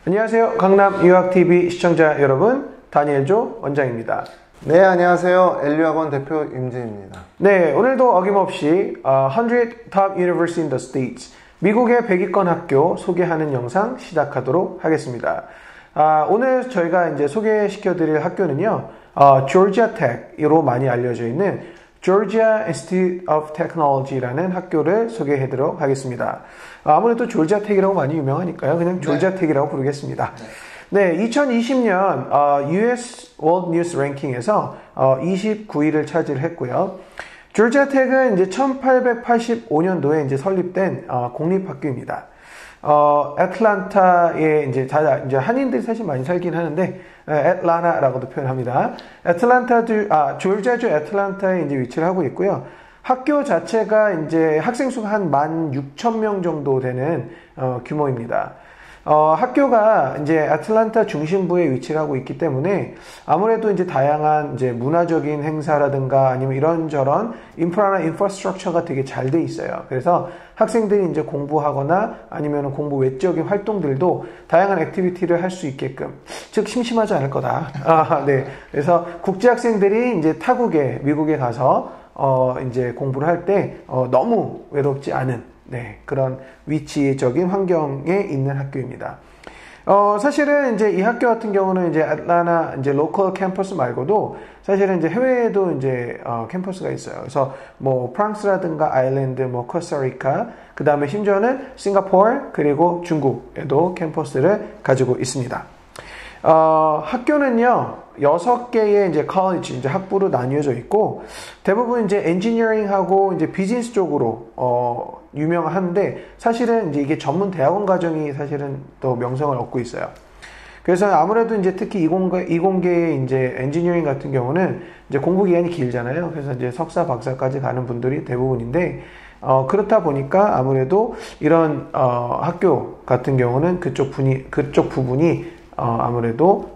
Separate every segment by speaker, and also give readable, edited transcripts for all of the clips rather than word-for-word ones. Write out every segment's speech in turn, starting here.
Speaker 1: 안녕하세요. 강남 유학TV 시청자 여러분, 다니엘조 원장입니다.
Speaker 2: 네, 안녕하세요. LU학원 대표 임지입니다.
Speaker 1: 네, 오늘도 어김없이 100 Top University in the States, 미국의 100위권 학교 소개하는 영상 시작하도록 하겠습니다. 오늘 저희가 이제 소개시켜드릴 학교는요, 조지아 텍으로 많이 알려져 있는 Georgia Institute of Technology라는 학교를 소개해드리도록 하겠습니다. 아무래도 조지아 텍이라고 많이 유명하니까요. 그냥 조지아 텍이라고 부르겠습니다. 네, 2020년 US World News 랭킹에서 29위를 차지했고요. 조지아 텍은 이제 1885년도에 이제 설립된 공립학교입니다. 애틀란타에 이제 한인들이 사실 많이 살긴 하는데 애틀란타라고도 표현합니다. 조지아주 애틀란타에 이제 위치를 하고 있고요. 학교 자체가 이제 학생 수가 한 16,000명 정도 되는 규모입니다. 학교가 이제 애틀란타 중심부에 위치를 하고 있기 때문에 아무래도 이제 다양한 이제 문화적인 행사라든가 아니면 이런저런 인프라나 인프라스트럭처가 되게 잘 돼 있어요. 그래서 학생들이 이제 공부하거나 아니면 공부 외적인 활동들도 다양한 액티비티를 할 수 있게끔, 즉 심심하지 않을 거다. 네. 그래서 국제 학생들이 이제 타국에 미국에 가서 이제 공부를 할 때 너무 외롭지 않은 그런 위치적인 환경에 있는 학교입니다. 사실은 이제 이 학교 같은 경우는 이제 애틀랜타 이제 로컬 캠퍼스 말고도 사실은 이제 해외에도 이제 캠퍼스가 있어요. 그래서 뭐 프랑스라든가 아일랜드, 뭐 코스타리카, 그 다음에 심지어는 싱가포르 그리고 중국에도 캠퍼스를 가지고 있습니다. 학교는요, 6개의 이제 컬리지, 이제 학부로 나뉘어져 있고, 대부분 이제 엔지니어링하고 이제 비즈니스 쪽으로, 유명한데, 사실은 이제 이게 전문 대학원 과정이 사실은 또 명성을 얻고 있어요. 그래서 아무래도 이제 특히 이공계의 이제 엔지니어링 같은 경우는 이제 공부 기간이 길잖아요. 그래서 이제 석사, 박사까지 가는 분들이 대부분인데, 그렇다 보니까 아무래도 이런, 학교 같은 경우는 그쪽 부분이 아무래도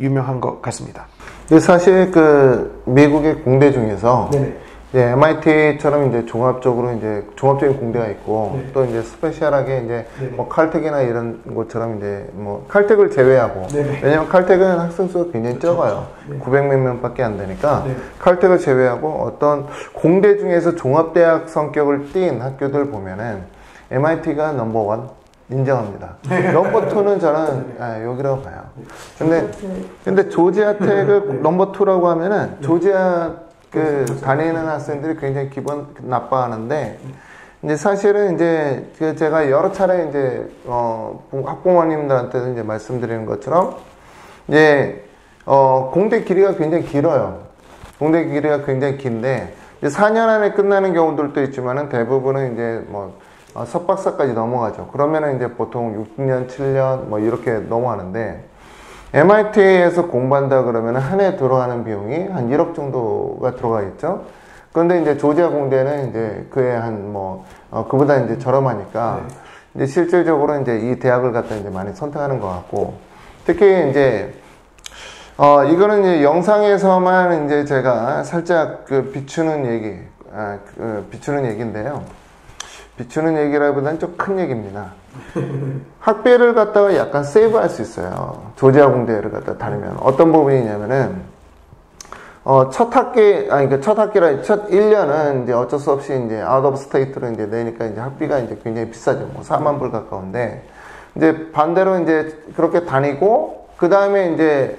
Speaker 1: 유명한 것 같습니다.
Speaker 2: 사실 그 미국의 공대 중에서
Speaker 1: 네네.
Speaker 2: 이제 MIT처럼 이제 종합적으로 이제 종합적인 공대가 있고
Speaker 1: 네.
Speaker 2: 또 이제 스페셜하게 이제
Speaker 1: 네네.
Speaker 2: 뭐 칼텍이나 이런 곳처럼 이제 뭐 칼텍을 제외하고,
Speaker 1: 네네.
Speaker 2: 왜냐면 칼텍은 학생 수가 굉장히 적어요.
Speaker 1: 네.
Speaker 2: 900몇 명밖에 안 되니까
Speaker 1: 네.
Speaker 2: 칼텍을 제외하고 어떤 공대 중에서 종합대학 성격을 띈 학교들 보면은 MIT가 넘버원 인정합니다. 넘버 2는 저는 여기라고 봐요. 근데 조지아 텍을 넘버 2라고 하면은 조지아 그 다니는 학생들이 굉장히 기분 나빠하는데, 이제 사실은 이제 그 제가 여러 차례 이제 학부모님들한테도 이제 말씀드리는 것처럼 이제 공대 길이가 굉장히 길어요. 공대 길이가 굉장히 긴데 이제 4년 안에 끝나는 경우들도 있지만은 대부분은 이제 뭐 석박사까지 넘어가죠. 그러면은 이제 보통 6년, 7년 뭐 이렇게 넘어가는데, MIT에서 공부한다 그러면 한 해 들어가는 비용이 한 1억 정도가 들어가 있죠. 그런데 이제 조지아 공대는 이제 그에 한 그보다 이제 저렴하니까 이제 실질적으로 이제 이 대학을 갖다 이제 많이 선택하는 것 같고, 특히 이제 이거는 이제 영상에서만 이제 제가 살짝 비추는 얘기인데요. 비추는 얘기라기보다는 좀 큰 얘기입니다. 학비를 갖다가 약간 세이브할 수 있어요. 조지아 공대를 갖다 다니면 어떤 부분이냐면은 첫 1년은 이제 어쩔 수 없이 이제 아웃 오브 스테이트로 이제 내니까 이제 학비가 이제 굉장히 비싸죠. 뭐 4만 불 가까운데, 이제 반대로 이제 그렇게 다니고 그 다음에 이제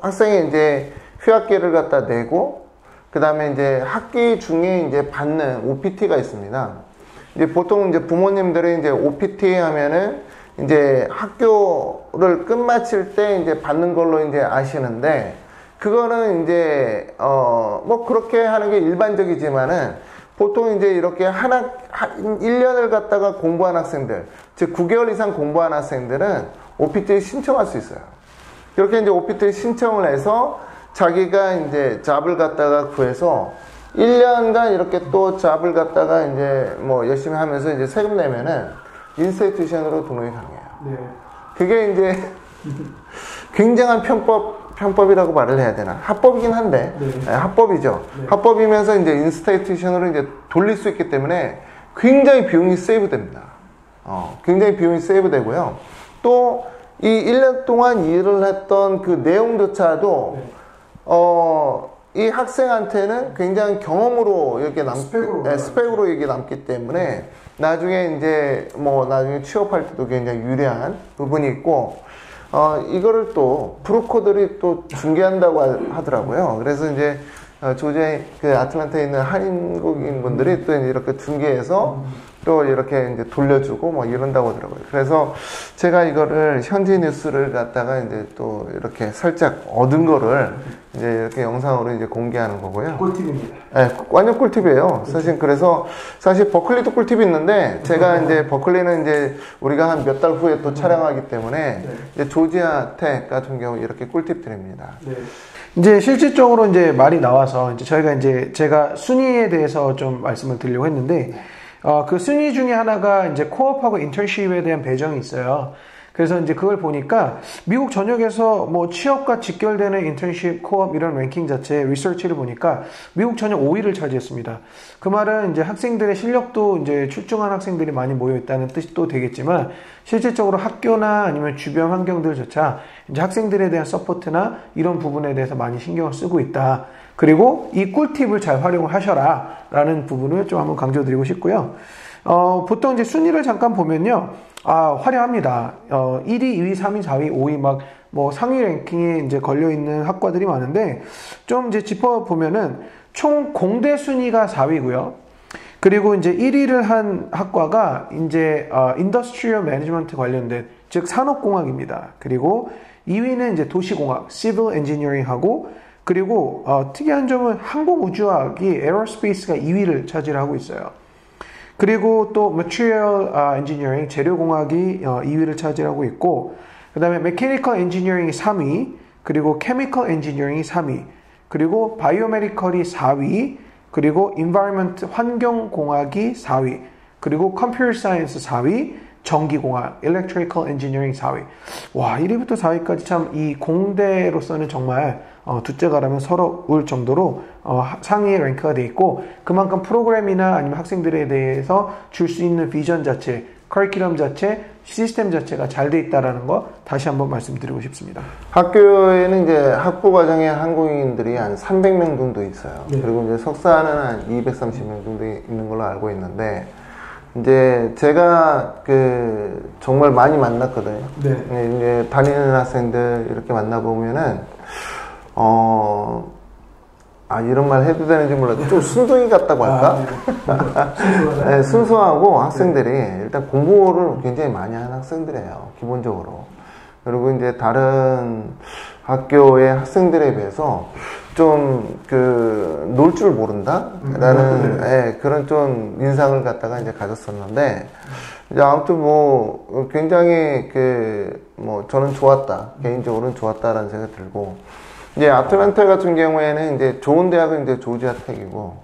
Speaker 2: 학생이 이제 휴학기를 갖다 내고 그 다음에 이제 학기 중에 이제 받는 OPT가 있습니다. 이제 보통 이제 부모님들이 이제 OPT 하면은 이제 학교를 끝마칠 때 이제 받는 걸로 이제 아시는데, 그거는 이제 뭐 그렇게 하는 게 일반적이지만은 보통 이제 이렇게 1년을 갖다가 공부한 학생들, 즉 9개월 이상 공부한 학생들은 OPT 신청할 수 있어요. 이렇게 이제 OPT 신청을 해서 자기가 이제 잡을 갖다가 구해서 1년간 이렇게 또 잡을 갖다가 이제 뭐 열심히 하면서 이제 세금 내면은 인스티튜션으로 등록이 가능해요.
Speaker 1: 네.
Speaker 2: 그게 이제 굉장한 편법이라고 말을 해야 되나? 합법이긴 한데, 합법이죠. 합법이면서 이제 인스티튜션으로 이제 돌릴 수 있기 때문에 굉장히 비용이 세이브 됩니다. 굉장히 비용이 세이브 되고요. 또 이 1년 동안 일을 했던 그 내용조차도 이 학생한테는 굉장히 경험으로 이렇게 스펙으로 이게 남기 때문에 나중에 이제 뭐 나중에 취업할 때도 굉장히 유리한 부분이 있고 이거를 또 프로코들이 또 중개한다고 하더라고요. 그래서 이제 조지아 그 아틀란타에 있는 한인국인 분들이 또 이렇게 중개해서 또 이렇게 이제 돌려주고 뭐 이런다고 하더라고요. 그래서 제가 이거를 현지 뉴스를 갖다가 이제 또 이렇게 살짝 얻은 거를 이제 이렇게 영상으로 이제 공개하는 거고요.
Speaker 1: 꿀팁입니다.
Speaker 2: 네, 완전 꿀팁이에요. 사실 그래서 사실 버클리도 꿀팁이 있는데 제가 이제 버클리는 이제 우리가 한 몇 달 후에 또 촬영하기 때문에 이제 조지아 텍 같은 경우 이렇게 꿀팁 드립니다.
Speaker 1: 네. 이제 실질적으로 이제 말이 나와서 이제 저희가 이제 제가 순위에 대해서 좀 말씀을 드리려고 했는데 그 순위 중에 하나가 이제 코업하고 인턴십에 대한 배정이 있어요. 그래서 이제 그걸 보니까 미국 전역에서 뭐 취업과 직결되는 인턴십, 코업 이런 랭킹 자체 리서치를 보니까 미국 전역 5위를 차지했습니다. 그 말은 이제 학생들의 실력도 이제 출중한 학생들이 많이 모여 있다는 뜻도 되겠지만 실질적으로 학교나 아니면 주변 환경들조차 이제 학생들에 대한 서포트나 이런 부분에 대해서 많이 신경을 쓰고 있다. 그리고 이 꿀팁을 잘 활용을 하셔라 라는 부분을 좀 한번 강조드리고 싶고요. 보통 이제 순위를 잠깐 보면요. 화려합니다. 1위, 2위, 3위, 4위, 5위 뭐 상위 랭킹에 이제 걸려있는 학과들이 많은데 좀 이제 짚어보면은 총 공대 순위가 4위고요. 그리고 이제 1위를 한 학과가 이제 인더스트리얼 매니지먼트 관련된 즉 산업공학입니다. 그리고 2위는 이제 도시공학, 시빌 엔지니어링하고 그리고 특이한 점은 항공우주학이 에어로스페이스가 2위를 차지하고 있어요. 그리고 또 Material Engineering, 재료공학이 2위를 차지하고 있고 그 다음에 Mechanical Engineering이 3위, 그리고 Chemical Engineering이 3위, 그리고 Biomedical이 4위, 그리고 Environment, 환경공학이 4위, 그리고 Computer Science 4위, 전기공학, Electrical Engineering 4위. 와, 1위부터 4위까지 참 이 공대로서는 정말 둘째가라면 서러울 정도로 상위에 랭크가 돼 있고 그만큼 프로그램이나 아니면 학생들에 대해서 줄 수 있는 비전 자체, 커리큘럼 자체, 시스템 자체가 잘 돼 있다는 거 다시 한번 말씀드리고 싶습니다.
Speaker 2: 학교에는 이제 학부 과정에 한국인들이 한 300명 정도 있어요. 네. 그리고 이제 석사는 한 230명 정도 있는 걸로 알고 있는데 이제 제가 정말 많이 만났거든요. 네. 이제 다니는 학생들 이렇게 만나보면은 이런 말 해도 되는지 몰라도 좀 순둥이 같다고 할까? 네, 순수하고 학생들이 일단 공부를 굉장히 많이 하는 학생들이에요. 기본적으로. 그리고 이제 다른 학교의 학생들에 비해서 좀 놀 줄 모른다? 라는 그런 좀 인상을 갖다가 이제 가졌었는데 이제 아무튼 뭐 굉장히 저는 좋았다. 개인적으로는 좋았다라는 생각이 들고 이제 아틀란타 같은 경우에는 이제 좋은 대학은 이제 조지아 텍이고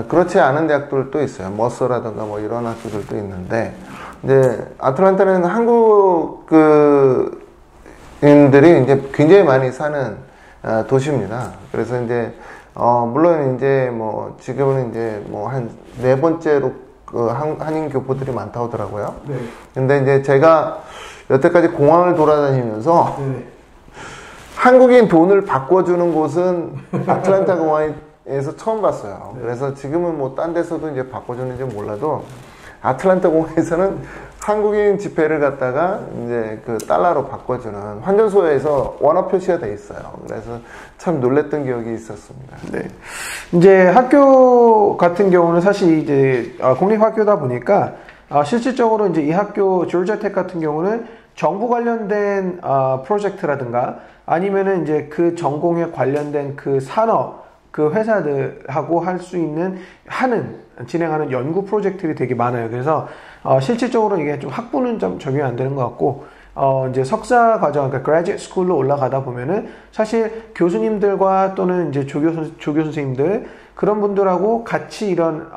Speaker 2: 그렇지 않은 대학들도 있어요. 머서라든가 뭐 이런 학교들도 있는데 이제 아틀란타는 한국 인들이 이제 굉장히 많이 사는 도시입니다. 그래서 이제 물론 이제 뭐 지금은 이제 뭐 한 4번째로 한인 교포들이 많다고 하더라고요. 네. 근데 이제 제가 여태까지 공항을 돌아다니면서 한국인 돈을 바꿔주는 곳은 아틀란타 공항에서 처음 봤어요. 네. 그래서 지금은 뭐 딴 데서도 이제 바꿔주는지 몰라도 아틀란타 공항에서는 한국인 지폐를 갖다가 이제 달러로 바꿔주는 환전소에서 원화 표시가 돼 있어요. 그래서 참 놀랬던 기억이 있었습니다.
Speaker 1: 네. 이제 학교 같은 경우는 사실 이제 공립학교다 보니까 실질적으로 이제 이 학교 조지아텍 같은 경우는 정부 관련된 프로젝트라든가 아니면은 이제 그 전공에 관련된 그 산업 그 회사들하고 할 수 있는 진행하는 연구 프로젝트들이 되게 많아요. 그래서 실질적으로 이게 좀 학부는 좀 적용이 안 되는 것 같고 이제 석사 과정, 그러니까 graduate school로 올라가다 보면은 사실 교수님들과 또는 이제 조교 선생님들 그런 분들하고 같이 이런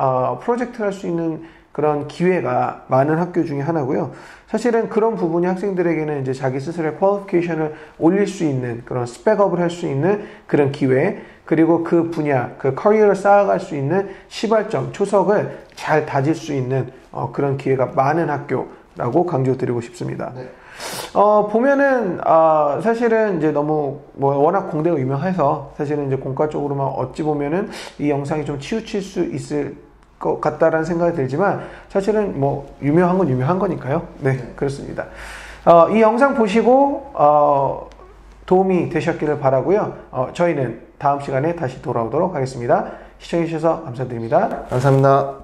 Speaker 1: 프로젝트를 할 수 있는 그런 기회가 많은 학교 중에 하나고요. 사실은 그런 부분이 학생들에게는 이제 자기 스스로의 퀄리피케이션을 올릴 수 있는 그런 스펙업을 할 수 있는 그런 기회, 그리고 그 분야, 그 커리어를 쌓아갈 수 있는 시발점, 초석을 잘 다질 수 있는 그런 기회가 많은 학교라고 강조드리고 싶습니다. 네. 보면은, 사실은 이제 너무, 워낙 공대가 유명해서, 사실은 이제 공과 쪽으로만 어찌 보면은 이 영상이 좀 치우칠 수 있을 것 같다라는 생각이 들지만, 사실은 유명한 건 유명한 거니까요. 네, 그렇습니다. 이 영상 보시고, 도움이 되셨기를 바라고요. 저희는 다음 시간에 다시 돌아오도록 하겠습니다. 시청해주셔서 감사드립니다.
Speaker 2: 감사합니다.